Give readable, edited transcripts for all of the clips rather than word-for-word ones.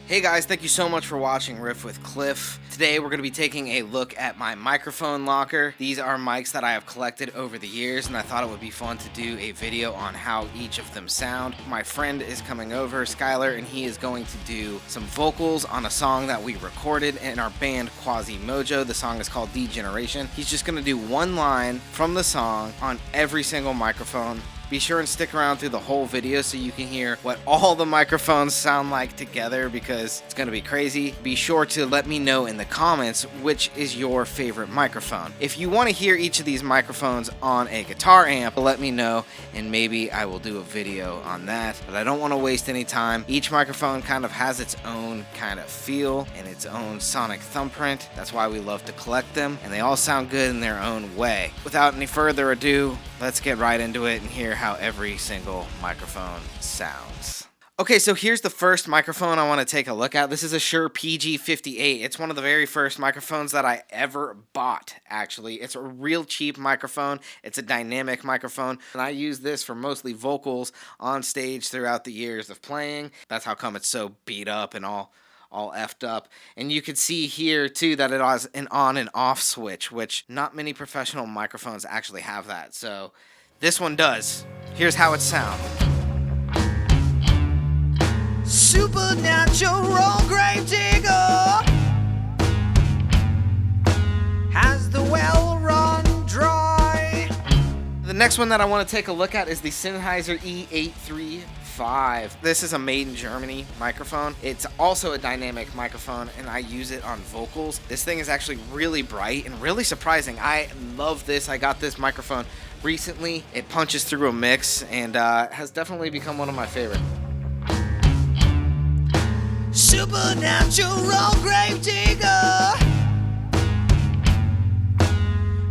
Hey guys, thank you so much for watching Riff with Cliff. Today we're going to be taking a look at my microphone locker. These are mics that I have collected over the years, and I thought it would be fun to do a video on how each of them sound. My friend is coming over, Skyler, and he is going to do some vocals on a song that we recorded in our band Quasi-Mojo. The song is called Degeneration. He's just going to do one line from the song on every single microphone. Be sure and stick around through the whole video so you can hear what all the microphones sound like together, because it's going to be crazy. Be sure to let me know in the comments which is your favorite microphone. If you want to hear each of these microphones on a guitar amp, let me know and maybe I will do a video on that. But I don't want to waste any time. Each microphone kind of has its own kind of feel and its own sonic thumbprint. That's why we love to collect them, and they all sound good in their own way. Without any further ado, let's get right into it and hear how every single microphone sounds. Okay, so here's the first microphone I want to take a look at. This is a Shure PG58. It's one of the very first microphones that I ever bought, actually. It's a real cheap microphone. It's a dynamic microphone, and I use this for mostly vocals on stage throughout the years of playing. That's how come it's so beat up and all effed up. And you can see here too that it has an on and off switch, which not many professional microphones actually have that. So this one does. Here's how it sounds. Supernatural grave digger has the well run dry. The next one that I want to take a look at is the Sennheiser E609. This is a made in Germany microphone. It's also a dynamic microphone, and I use it on vocals. This thing is actually really bright and really surprising. I love this. I got this microphone recently. It punches through a mix and has definitely become one of my favorites. Supernatural grave digger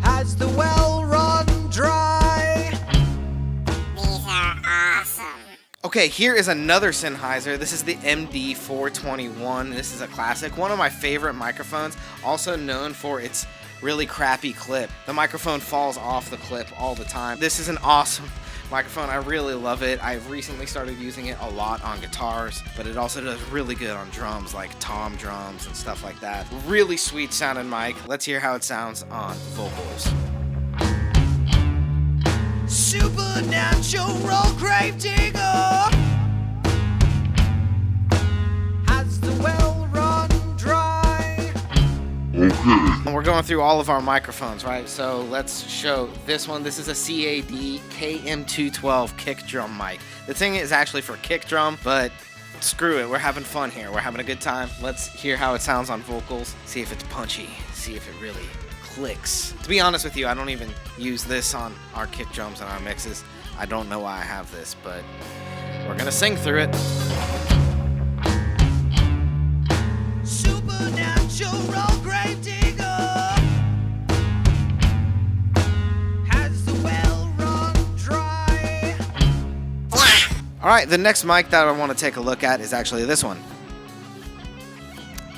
has the well run dry. These are awesome. Okay, here is another Sennheiser. This is the MD421. This is a classic, one of my favorite microphones, also known for its really crappy clip. The microphone falls off the clip all the time. This is an awesome microphone. I really love it. I've recently started using it a lot on guitars, but it also does really good on drums, like tom drums and stuff like that. Really sweet sounding mic. Let's hear how it sounds on vocals. Supernatural grave digger has the well run dry. And we're going through all of our microphones, right? So let's show this one. This is a CAD KM212 kick drum mic. The thing is actually for kick drum, but screw it. We're having fun here. We're having a good time. Let's hear how it sounds on vocals. See if it's punchy. See if it really clicks. To be honest with you, I don't even use this on our kick drums and our mixes. I don't know why I have this, but we're gonna sing through it. Supernatural grave digger has the well run dry. Alright, the next mic that I want to take a look at is actually this one.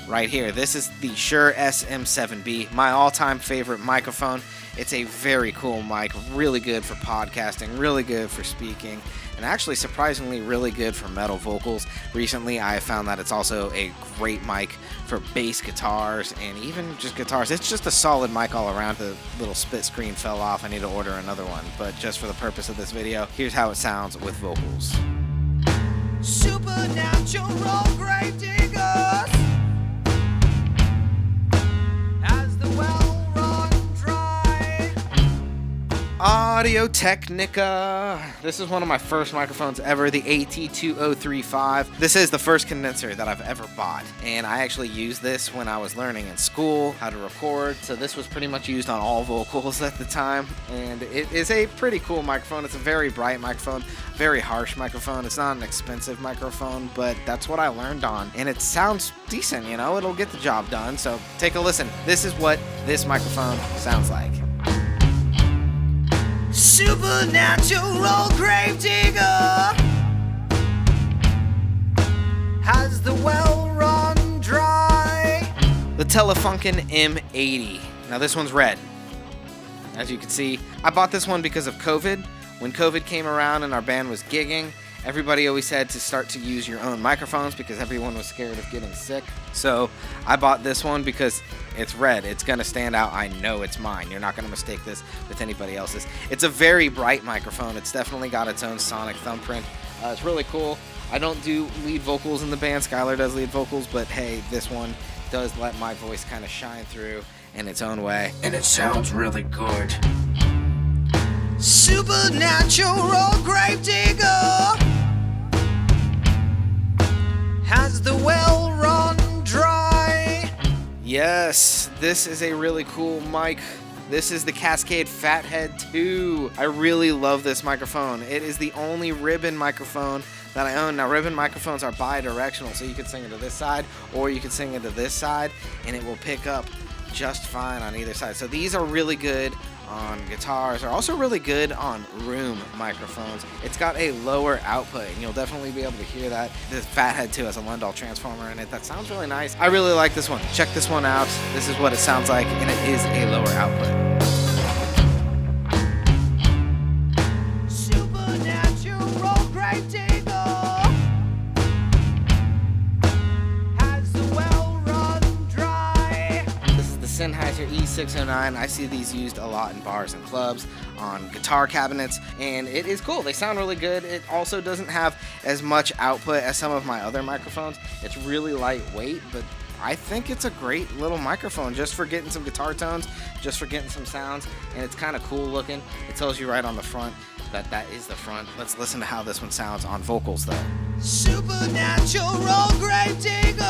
Right here. This is the Shure SM7B, my all-time favorite microphone. It's a very cool mic, really good for podcasting, really good for speaking, and actually surprisingly really good for metal vocals. Recently I found that it's also a great mic for bass guitars and even just guitars. It's just a solid mic all around. The little split screen fell off. I need to order another one, but just for the purpose of this video, here's how it sounds with vocals. Supernatural grave diggers has the well run dry. Audio Technica. This is one of my first microphones ever, the AT2035. This is the first condenser that I've ever bought, and I actually used this when I was learning in school how to record, so this was pretty much used on all vocals at the time, and it is a pretty cool microphone. It's a very bright microphone, very harsh microphone. It's not an expensive microphone, but that's what I learned on, and it sounds decent, you know? It'll get the job done, so take a listen. This is what this microphone sounds like. Supernatural grave digger has the well run dry. The Telefunken M80. Now this one's red. As you can see, I bought this one because of COVID. When COVID came around and our band was gigging, Everybody always said to start to use your own microphones because everyone was scared of getting sick. So I bought this one because it's red. It's going to stand out. I know it's mine. You're not going to mistake this with anybody else's. It's a very bright microphone. It's definitely got its own sonic thumbprint. It's really cool. I don't do lead vocals in the band. Skyler does lead vocals, but hey, this one does let my voice kind of shine through in its own way. And it sounds really good. Supernatural grave digger has the well run dry. Yes, this is a really cool mic. This is the Cascade Fathead II. I really love this microphone. It is the only ribbon microphone that I own. Now, ribbon microphones are bi-directional, so you can sing into this side or you can sing into this side, and it will pick up just fine on either side. So these are really good on guitars. They're also really good on room microphones. It's got a lower output, and you'll definitely be able to hear that. This Fathead 2 has a Lindahl transformer in it. That sounds really nice. I really like this one. Check this one out. This is what it sounds like, and it is a lower output. Supernatural grave digger has the well run dry. This is the Sennheiser E609. I see these used a lot in bars and clubs, on guitar cabinets, and it is cool. They sound really good. It also doesn't have as much output as some of my other microphones. It's really lightweight, but I think it's a great little microphone just for getting some guitar tones, just for getting some sounds, and it's kind of cool looking. It tells you right on the front that that is the front. Let's listen to how this one sounds on vocals though. Supernatural grave digger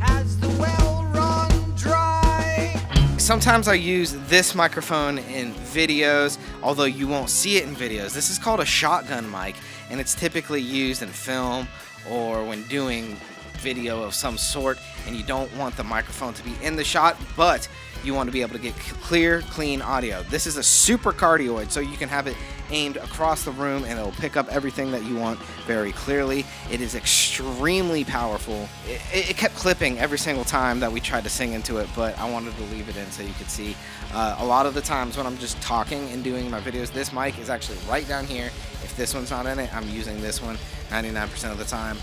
has the well run dry. Sometimes I use this microphone in videos, although you won't see it in videos. This is called a shotgun mic, and it's typically used in film or when doing video of some sort, and you don't want the microphone to be in the shot, but you want to be able to get clear, clean audio. This is a super cardioid, so you can have it aimed across the room and it'll pick up everything that you want very clearly. It is extremely powerful. It kept clipping every single time that we tried to sing into it, but I wanted to leave it in so you could see. A lot of the times when I'm just talking and doing my videos, this mic is actually right down here. If this one's not in it, I'm using this one 99% of the time.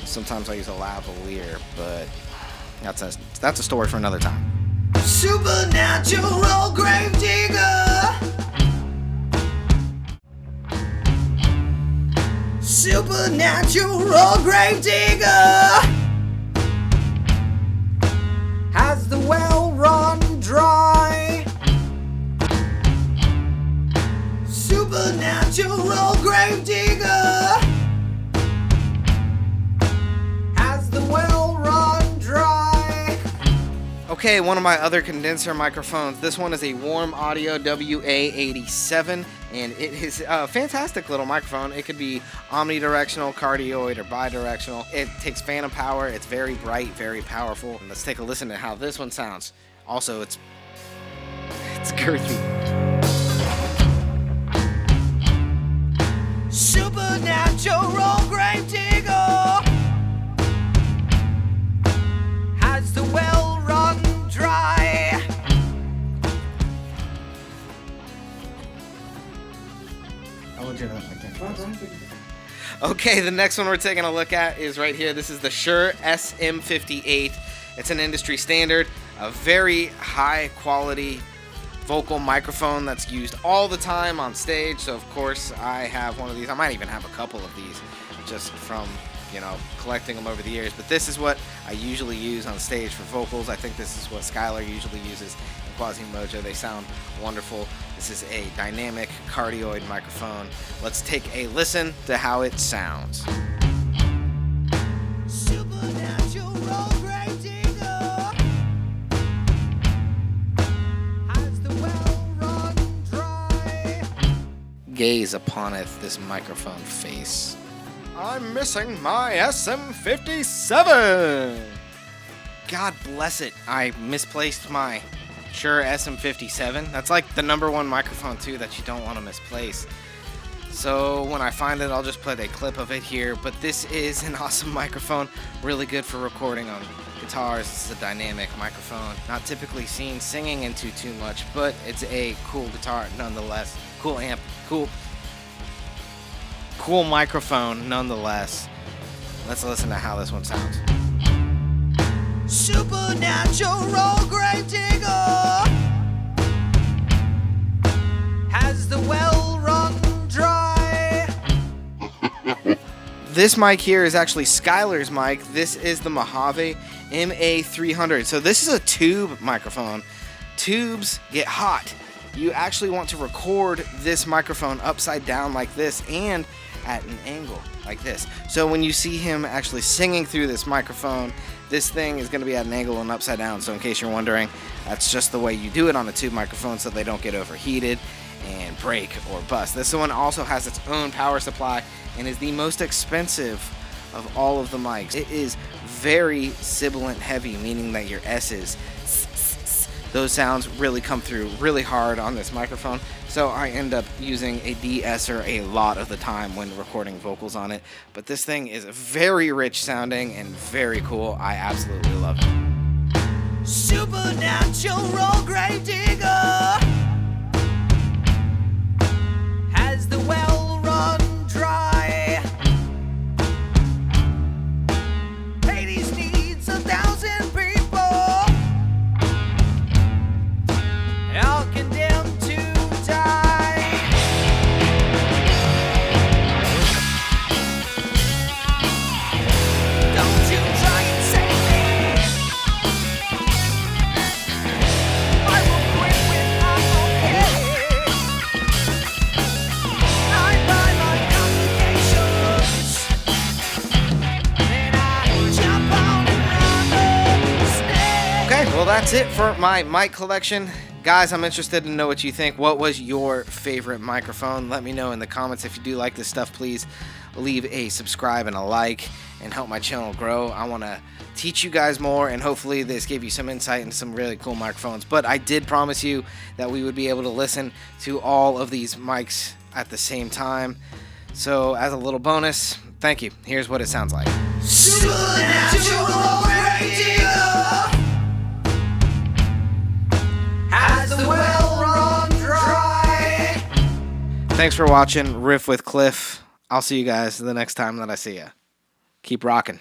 Sometimes I use a lavalier, but that's a story for another time. Supernatural grave digger. Supernatural grave digger has the well run dry. Supernatural grave digger has the well run dry. Okay, one of my other condenser microphones. This one is a Warm Audio WA87, and it is a fantastic little microphone. It could be omnidirectional, cardioid, or bidirectional. It takes phantom power. It's very bright, very powerful. And let's take a listen to how this one sounds. Also, it's girthy. Supernatural grave digger has the well run dry. I will do that again. Okay, the next one we're taking a look at is right here. This is the Shure SM58. It's an industry standard, a very high quality vocal microphone that's used all the time on stage. So of course I have one of these. I might even have a couple of these just from, you know, collecting them over the years. But this is what I usually use on stage for vocals. I think this is what Skyler usually uses in Quasimojo. They sound wonderful. This is a dynamic cardioid microphone. Let's take a listen to how it sounds. Supernatural grave digger has the well run dry. Gaze uponeth this microphone face. I'm missing my SM57. God bless it. I misplaced my Shure SM57. That's like the #1 microphone too that you don't want to misplace. So when I find it, I'll just put a clip of it here. But this is an awesome microphone, really good for recording on guitars. It's a dynamic microphone, not typically seen singing into too much, but it's a cool guitar nonetheless. Cool amp, cool Cool microphone nonetheless. Let's listen to how this one sounds. Supernatural grave digger has the well run dry. This mic here is actually Skyler's mic. This is the Mojave MA300. So this is a tube microphone. Tubes get hot. You actually want to record this microphone upside down like this and at an angle like this. So when you see him actually singing through this microphone, this thing is going to be at an angle and upside down. So in case you're wondering, that's just the way you do it on a tube microphone so they don't get overheated and break or bust. This one also has its own power supply and is the most expensive of all of the mics. It is very sibilant heavy, meaning that your S's, those sounds really come through really hard on this microphone. So I end up using a de-esser a lot of the time when recording vocals on it. But this thing is very rich sounding and very cool. I absolutely love it. Supernatural grave digger has the well run dry. Hades needs 1,000 people, all condemned to die. Don't you try and save me, I will quit when I'm okay. I buy my complications, then I jump on and run upstairs. Okay, well that's it for my mic collection. Guys, I'm interested to know what you think. What was your favorite microphone? Let me know in the comments. If you do like this stuff, please leave a subscribe and a like and help my channel grow. I want to teach you guys more, and hopefully this gave you some insight into some really cool microphones. But I did promise you that we would be able to listen to all of these mics at the same time. So as a little bonus, thank you. Here's what it sounds like. Supernatural grave digger has the well run dry. Thanks for watching Riff with Cliff. I'll see you guys the next time that I see ya. Keep rocking.